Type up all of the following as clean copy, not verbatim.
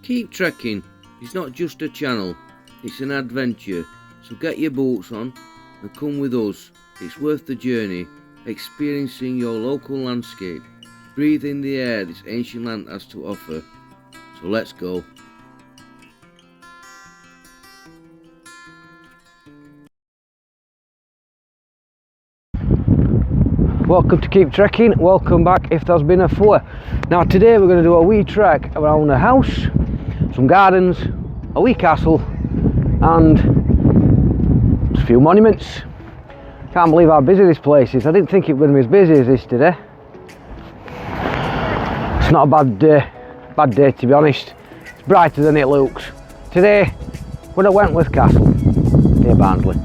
Keep trekking. It's not just a channel, it's an adventure. So get your boots on and come with us. It's worth the journey, experiencing your local landscape, breathing the air this ancient land has to offer. So let's go. Welcome to Keep Trekking, welcome back if there's been a four. Now today we're going to do a wee trek around a house, some gardens, a wee castle and a few monuments. Can't believe how busy this place is. I didn't think it would be as busy as this today. It's not a bad day to be honest. It's brighter than it looks. Today we're at Wentworth Castle near Barnsley.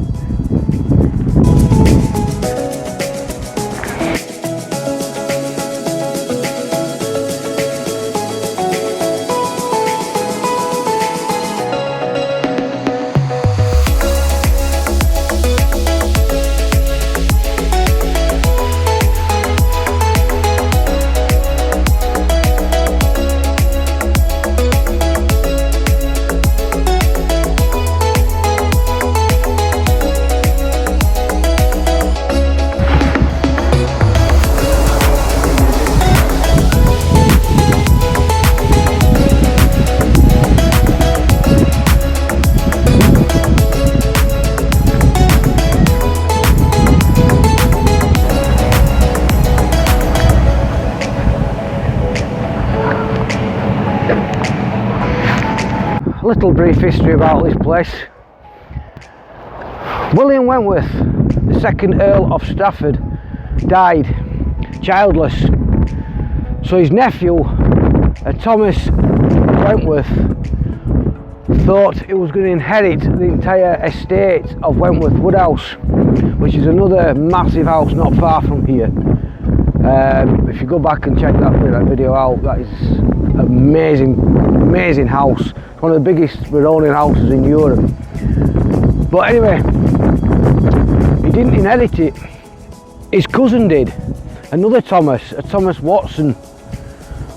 Little brief history about this place. William Wentworth, the second Earl of Strafford, died childless. So his nephew, Thomas Wentworth, thought he was going to inherit the entire estate of Wentworth Woodhouse, which is another massive house not far from here. If you go back and check that video out, that is amazing house. One of the biggest Veronian houses in Europe. But anyway, he didn't inherit it. His cousin did. Another Thomas, a Thomas Watson,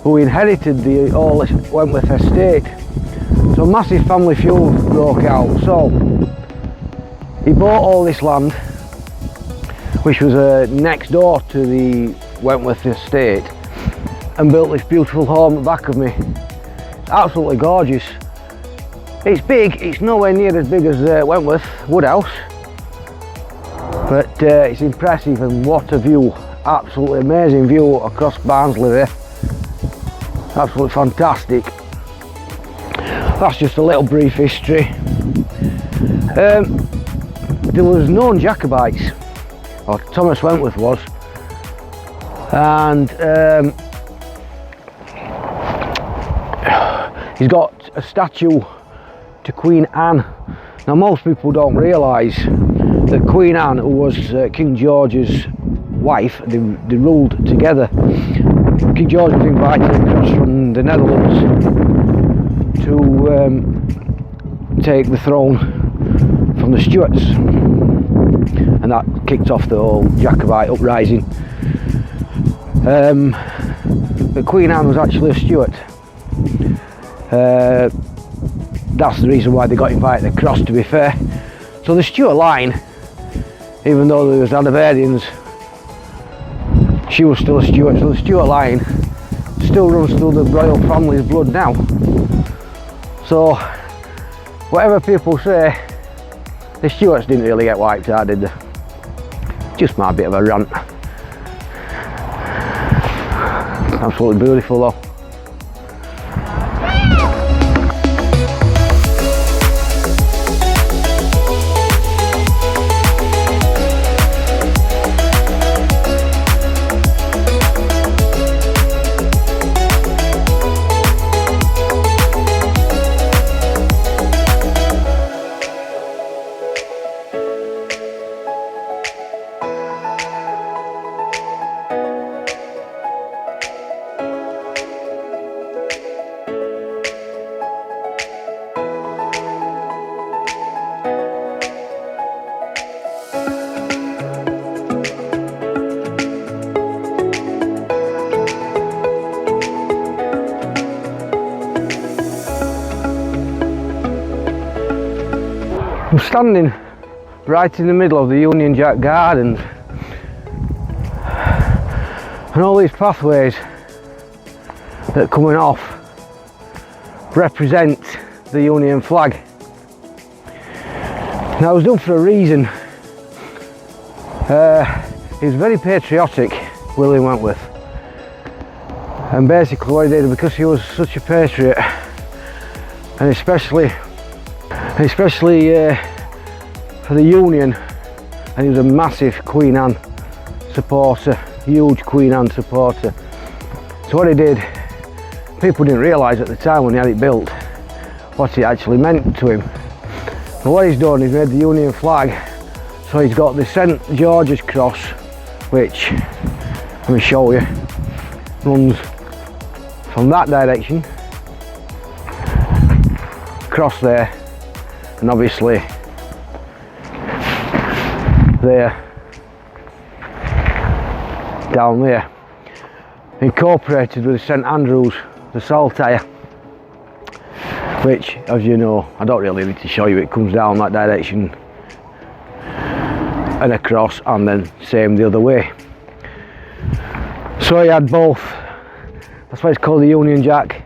who inherited the all Wentworth estate. So a massive family feud broke out. So he bought all this land, which was next door to the Wentworth estate, and built this beautiful home at the back of me. It's absolutely gorgeous. It's big, it's nowhere near as big as Wentworth Woodhouse, but it's impressive, and what a view, absolutely amazing view across Barnsley there, absolutely fantastic. That's just a little brief history. There was known Jacobites, or Thomas Wentworth was, and he's got a statue to Queen Anne. Now most people don't realise that Queen Anne, who was King George's wife, they ruled together. King George was invited across from the Netherlands to take the throne from the Stuarts, and that kicked off the whole Jacobite uprising. But Queen Anne was actually a Stuart. That's the reason why they got invited across, to be fair. So the Stuart line, even though there was Hanoverians, she was still a Stuart, so the Stuart line still runs through the royal family's blood now. So whatever people say, the Stuarts didn't really get wiped out, did they? Just my bit of a rant. Absolutely beautiful though. standing right in the middle of the Union Jack Gardens, and all these pathways that are coming off represent the Union flag. Now it was done for a reason. He was very patriotic, William Wentworth, and basically what he did, because he was such a patriot, and especially for the Union, and he was a massive Queen Anne supporter, huge Queen Anne supporter. So what he did, people didn't realise at the time when he had it built what it actually meant to him. And what he's done, he's made the Union flag, so he's got the St George's cross, which, let me show you, runs from that direction across there, and obviously there, down there, incorporated with St Andrews, the saltire, which, as you know, I don't really need to show you, it comes down that direction and across, and then same the other way. So he had both. That's why it's called the Union Jack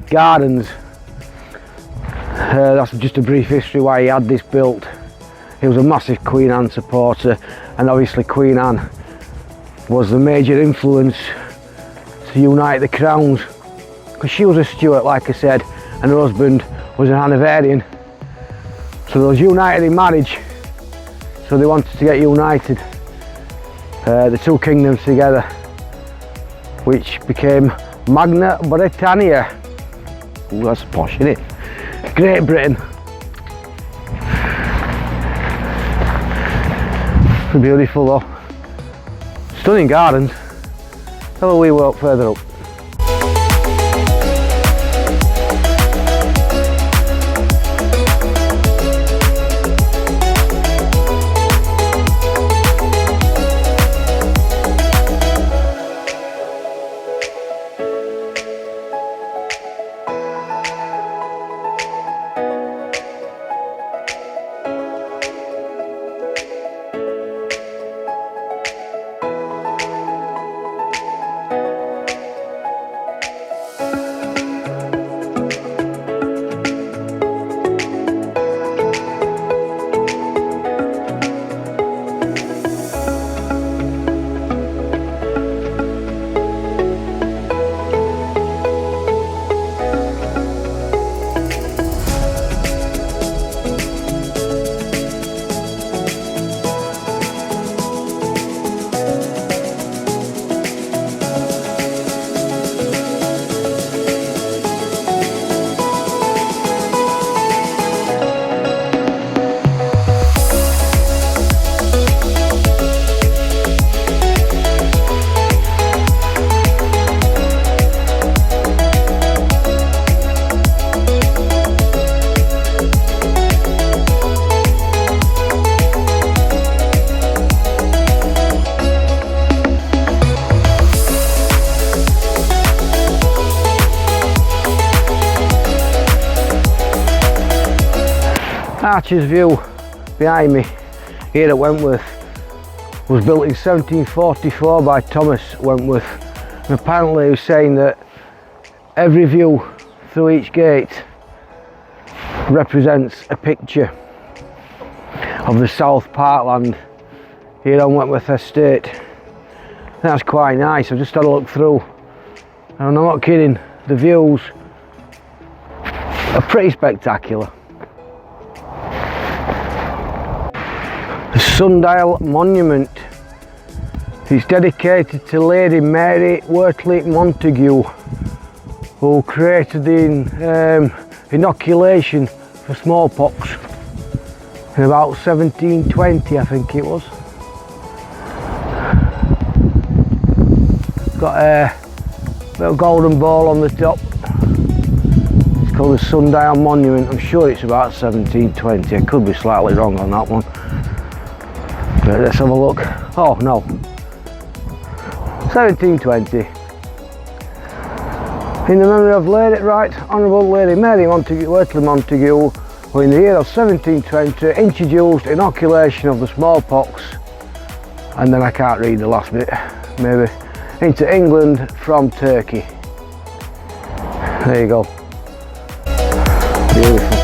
Gardens. That's just a brief history why he had this built. He was a massive Queen Anne supporter, and obviously Queen Anne was the major influence to unite the crowns, because she was a Stuart, like I said, and her husband was an Hanoverian. So they was united in marriage, so they wanted to get united, the two kingdoms together, which became Magna Britannia. Ooh, that's posh, isn't it? Great Britain. Beautiful though. Stunning gardens. Have a wee walk further up. Archer's View behind me here at Wentworth was built in 1744 by Thomas Wentworth, and apparently he was saying that every view through each gate represents a picture of the South Parkland here on Wentworth Estate. That's quite nice. I've just had a look through, and I'm not kidding, the views are pretty spectacular. The Sundial Monument is dedicated to Lady Mary Wortley Montague, who created the inoculation for smallpox in about 1720, I think it was. Got a little golden ball on the top. It's called the Sundial Monument. I'm sure it's about 1720. I could be slightly wrong on that one. But let's have a look. Oh no, 1720. In the memory of Lady Right Honourable Lady Mary Montague, Wortley Montague, who in the year of 1720 introduced inoculation of the smallpox, and then I can't read the last bit, maybe, into England from Turkey. There you go. Beautiful.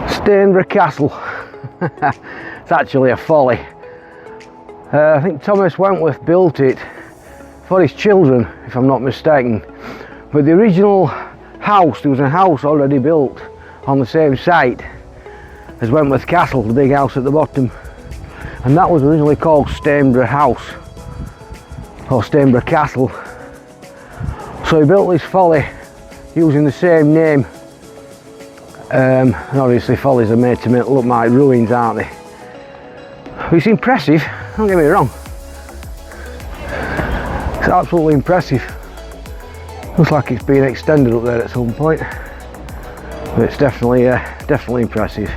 Stainborough Castle. It's actually a folly. I think Thomas Wentworth built it for his children, if I'm not mistaken. But the original house, there was a house already built on the same site as Wentworth Castle, the big house at the bottom. And that was originally called Stainborough House, or Stainborough Castle. So he built this folly using the same name. And obviously follies are made to look like ruins, aren't they? But it's impressive, don't get me wrong. It's absolutely impressive. Looks like it's been extended up there at some point. But it's definitely impressive.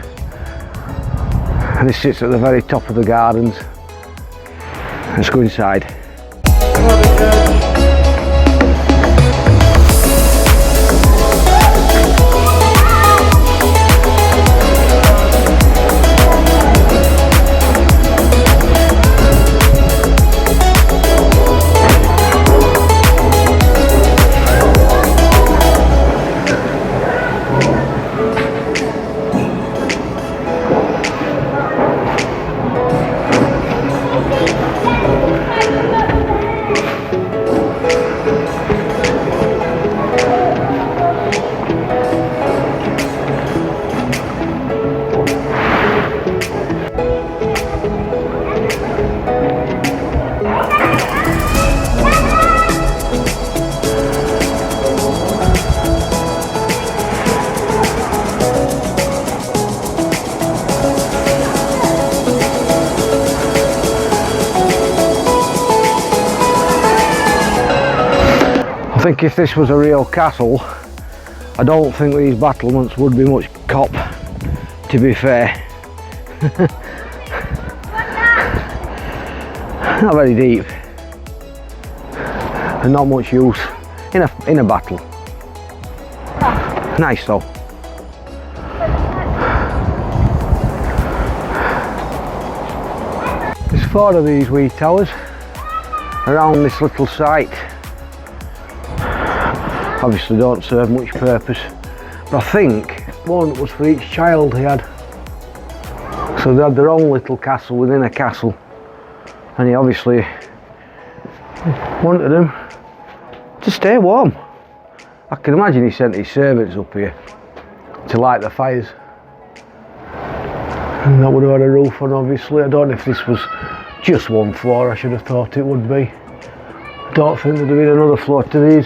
And this sits at the very top of the gardens. Let's go inside. I think if this was a real castle, I don't think these battlements would be much cop, to be fair. Not very deep, and not much use in a battle. Nice though. There's 4 of these wee towers around this little site. Obviously don't serve much purpose, but I think one was for each child they had. So they had their own little castle within a castle, and he obviously wanted them to stay warm. I can imagine he sent his servants up here to light the fires, and that would have had a roof on, obviously. I don't know if this was just one floor. I should have thought it would be. I don't think there'd have been another floor to these.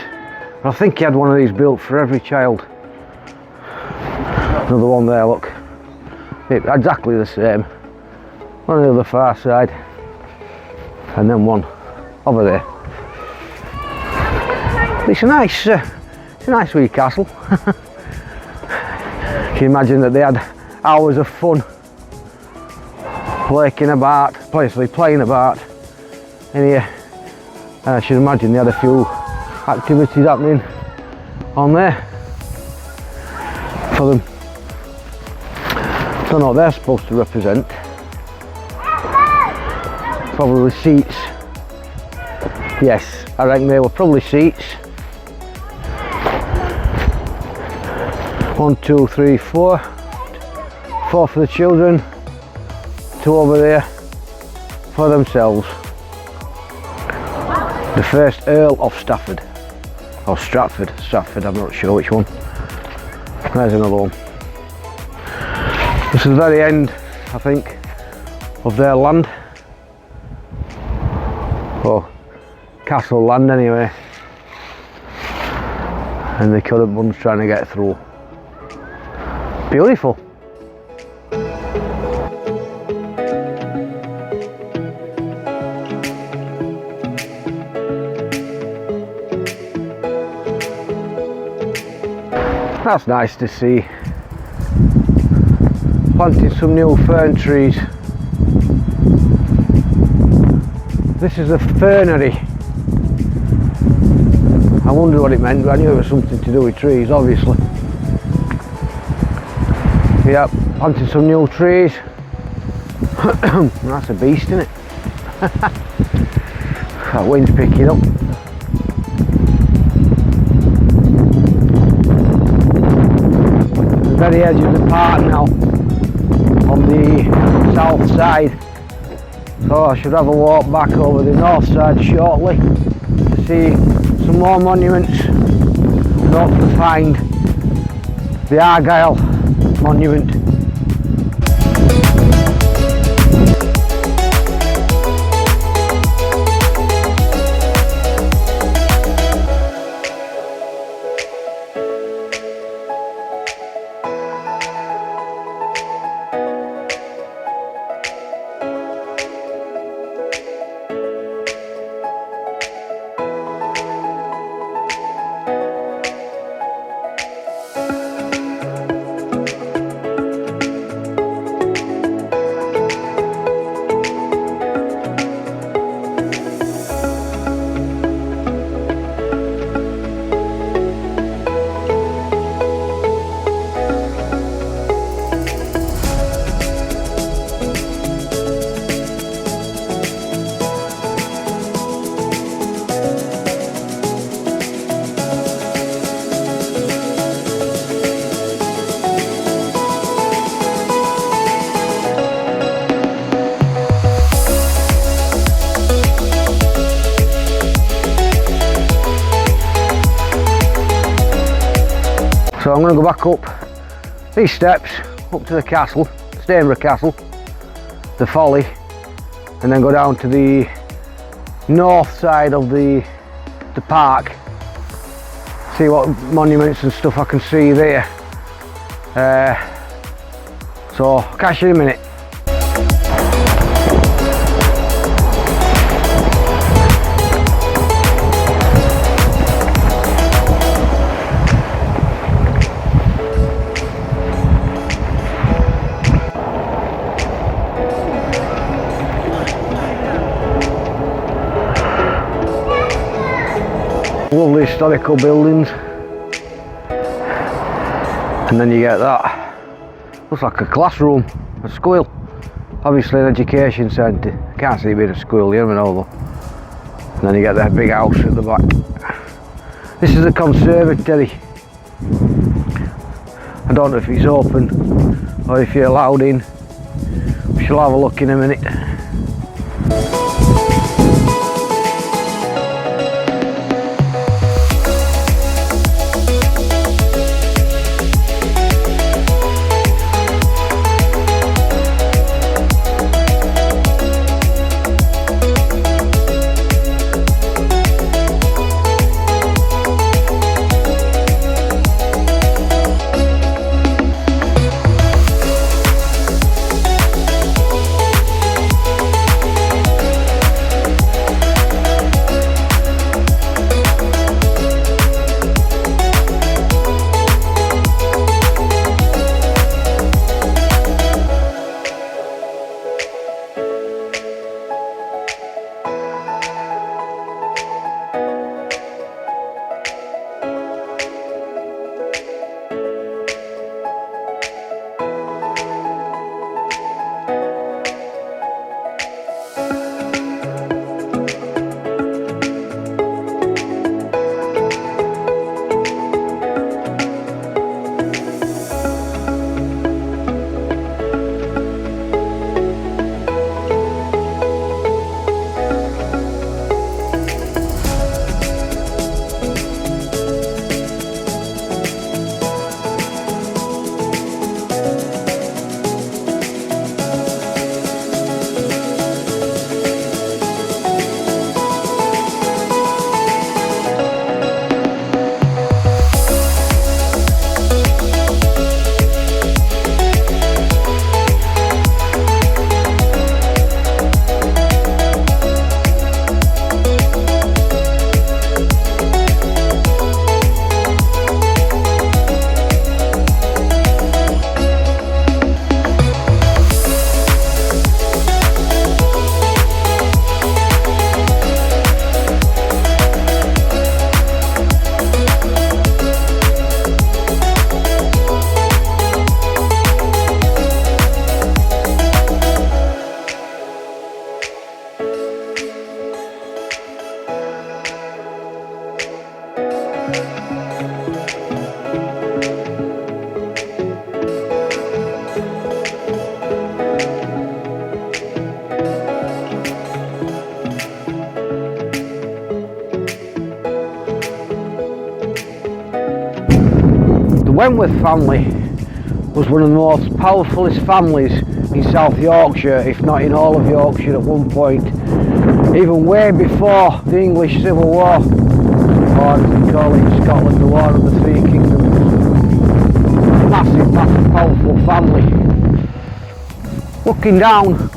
I think he had one of these built for every child. Another one there, look. Exactly the same. One on the other far side. And then one over there. It's a nice wee castle. Can you imagine that they had hours of fun playing about in here? And I should imagine they had a few activities happening on there for them. Don't know what they're supposed to represent. Probably seats. Yes, I reckon they were probably seats. 1, 2, 3, 4. 4 for the children, 2 over there for themselves. The first Earl of Stafford. Or Stratford, I'm not sure which one. There's another one. This is the very end, I think, of their land. Or castle land anyway. And the current one's trying to get through. Beautiful. That's nice to see. Planting some new fern trees. This is a fernery. I wondered what it meant, but I knew it was something to do with trees, obviously. Yep, planting some new trees. That's a beast, isn't it? That wind's picking up. The very edge of the park now, on the south side. So I should have a walk back over the north side shortly to see some more monuments and hope to find the Argyle monument. So I'm going to go back up these steps, up to the castle, Stainborough Castle, the Folly, and then go down to the north side of the park, see what monuments and stuff I can see there. So catch you in a minute. Lovely historical buildings, and then you get that, looks like a classroom, a school, obviously an education centre. Can't see it being a school, you never know though. And then you get that big house at the back. This is a conservatory. I don't know if it's open or if you're allowed in. We shall have a look in a minute. Wentworth family was one of the most powerfulest families in South Yorkshire, if not in all of Yorkshire at one point, even way before the English Civil War, or as they call it in Scotland, the War of the Three Kingdoms. Massive, massive, powerful family. Looking down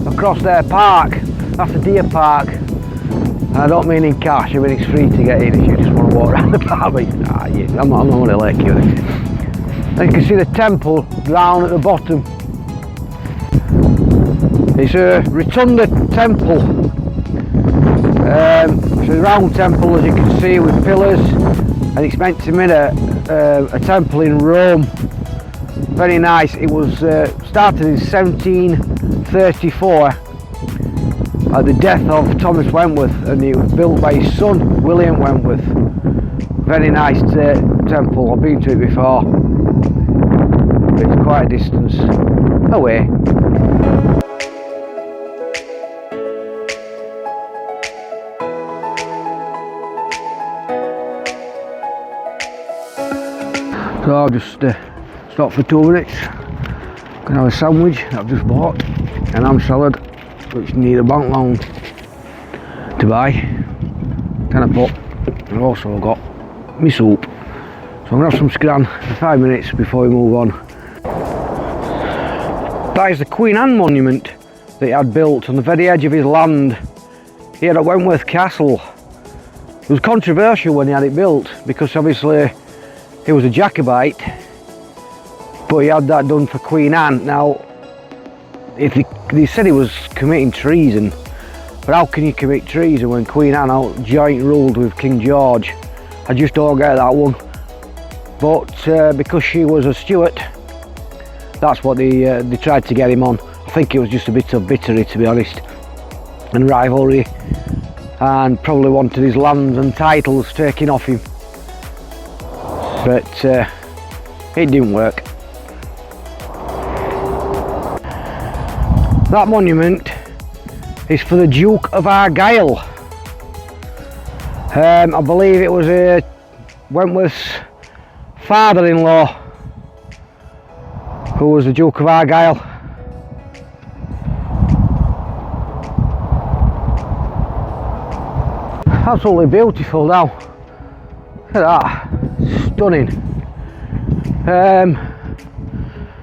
across their park, that's a deer park, and I don't mean in cash, I mean it's free to get in if you just want to walk around the park. I'm not going to let you. And you can see the temple down at the bottom. It's a rotunda temple. It's a round temple, as you can see, with pillars, and it's meant to mirror a temple in Rome. Very nice. It was started in 1734 at the death of Thomas Wentworth, and it was built by his son William Wentworth. Very nice temple. I've been to it before, but it's quite a distance away. So I've just stopped for 2 minutes. Gonna have a sandwich that I've just bought, an ham salad, which need a bank loan to buy, 10 a pop. I've also got my soup. So I'm gonna have some scran for 5 minutes before we move on. That is the Queen Anne monument that he had built on the very edge of his land here at Wentworth Castle. It was controversial when he had it built because obviously he was a Jacobite, but he had that done for Queen Anne. Now, if they said he was committing treason, but how can you commit treason when Queen Anne out joint ruled with King George? I just don't get that one. But because she was a Stuart, that's what they tried to get him on. I think it was just a bit of bittery, to be honest, and rivalry, and probably wanted his lands and titles taken off him. But it didn't work. That monument is for the Duke of Argyll. I believe it was Wentworth's father-in-law who was the Duke of Argyll. Absolutely beautiful now. Look at that. Stunning.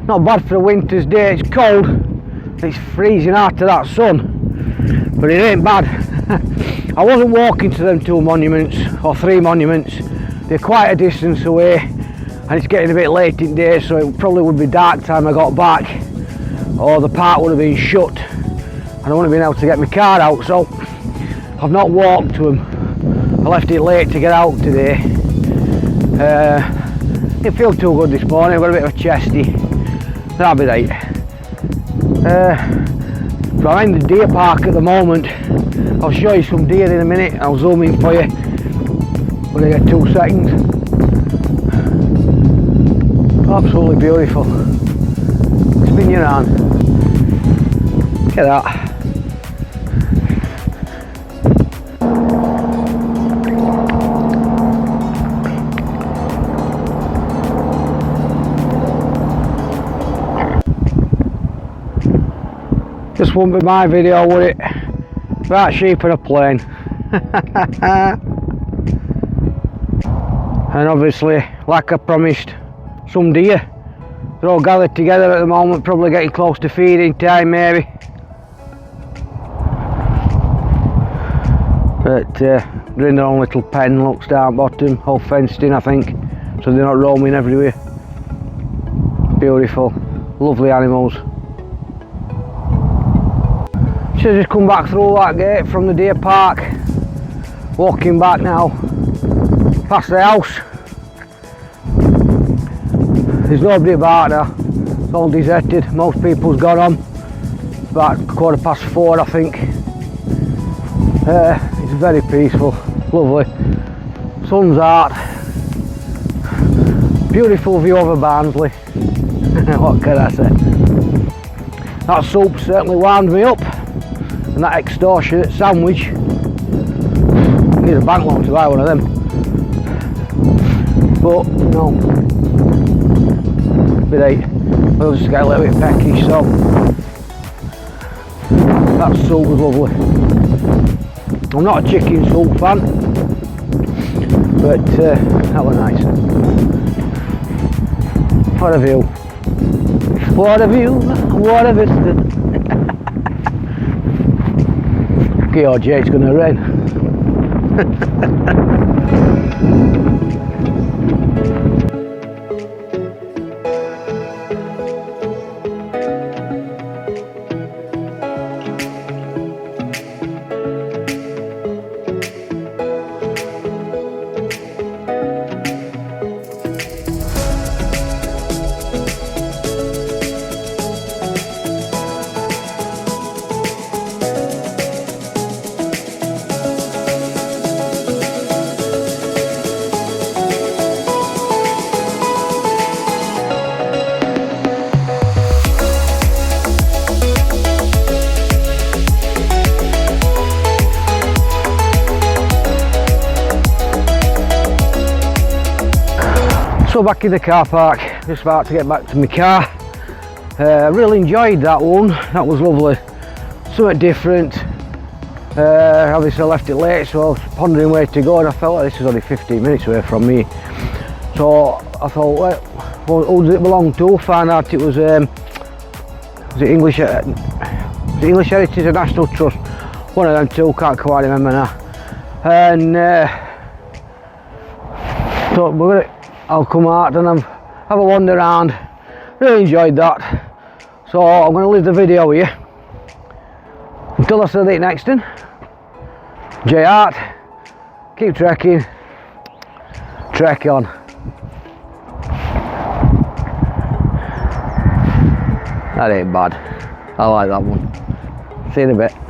Not bad for a winter's day. It's cold, it's freezing out to that sun, but it ain't bad. I wasn't walking to them 2 monuments or 3 monuments. They're quite a distance away, and it's getting a bit late in the day, so it probably would be dark time I got back, or the park would have been shut and I wouldn't have been able to get my car out, so I've not walked to them. I left it late to get out today. Didn't feel too good this morning. I've got a bit of a chesty. That'll be right. So I'm in the deer park at the moment. I'll show you some deer in a minute. I'll zoom in for you when I get 2 seconds. Absolutely beautiful. Spin your hand. Look at that. This wouldn't be my video, would it? That sheep on a plane. And obviously, like I promised, some deer. They're all gathered together at the moment, probably getting close to feeding time maybe. But they're in their own little pen, looks down bottom, all fenced in I think, so they're not roaming everywhere. Beautiful, lovely animals. So just come back through that gate from the deer park, walking back now past the house. There's nobody about now, it's all deserted, most people's gone home. It's about 4:15 I think. It's very peaceful, lovely, sun's out, beautiful view over Barnsley. What can I say? That soup certainly wound me up. And that extortionate sandwich, I need a bank loan to buy one of them, but no, bit I'll just get a little bit peckish, so that soup was lovely. I'm not a chicken soup fan, but that was nice. What a view. What a view, what a vista. God, yeah, it's going to rain. So back in the car park, just about to get back to my car. Really enjoyed that one, that was lovely. Something different. Obviously I left it late, so I was pondering where to go, and I felt like this was only 15 minutes away from me. So I thought, well, who does it belong to? Found out it was it English Heritage and National Trust. One of them two, can't quite remember now. And so I'll come out and have a wander around. Really enjoyed that. So I'm going to leave the video here. Until I see you next one. J-Art. Keep trekking. Trek on. That ain't bad. I like that one. See you in a bit.